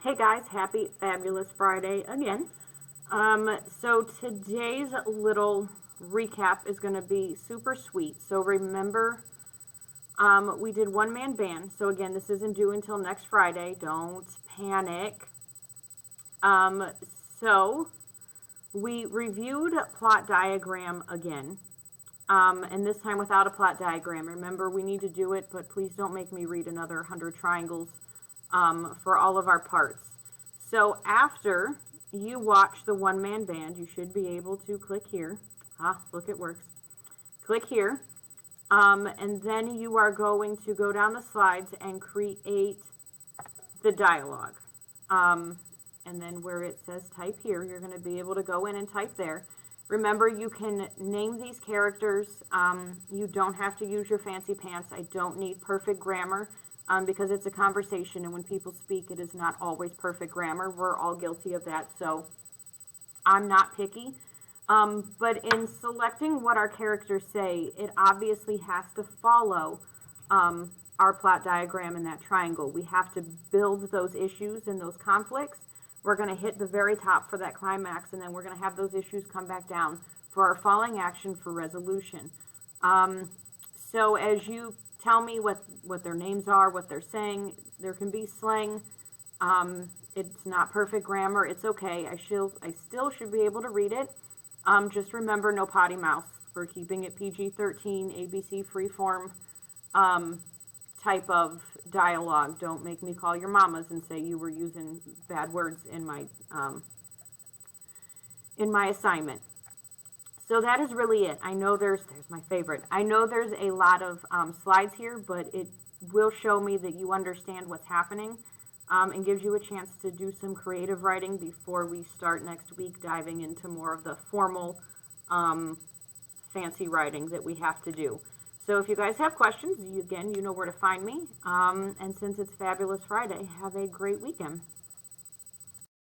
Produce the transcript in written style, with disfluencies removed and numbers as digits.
Hey guys, happy fabulous Friday again. So today's little recap is going to be super sweet. So remember, we did one man band. So again, this isn't due until next Friday. Don't panic. So we reviewed plot diagram again. And this time without a plot diagram. Remember, we need to do it, but please don't make me read another 100 triangles for all of our parts. So after you watch the one-man band, you should be able to click here. Look, it works. Click here. And then you are going to go down the slides and create the dialogue. And then where it says type here, you're going to be able to go in and type there. Remember, you can name these characters. You don't have to use your fancy pants. I don't need perfect grammar because it's a conversation, and when people speak, it is not always perfect grammar. We're all guilty of that, so I'm not picky. But in selecting what our characters say, it obviously has to follow our plot diagram in that triangle. We have to build those issues and those conflicts. We're going to hit the very top for that climax, and then we're going to have those issues come back down for our falling action for resolution. So as you tell me what their names are, what they're saying, there can be slang. It's not perfect grammar. It's okay. I still should be able to read it. Just remember, no potty mouth. We're keeping it PG-13, ABC freeform type of dialogue. Don't make me call your mamas and say you were using bad words in my assignment. So that is really it. I know there's my favorite. I know there's a lot of slides here, but it will show me that you understand what's happening and gives you a chance to do some creative writing before we start next week diving into more of the formal fancy writing that we have to do. So if you guys have questions, you know where to find me. And since it's Fabulous Friday, have a great weekend.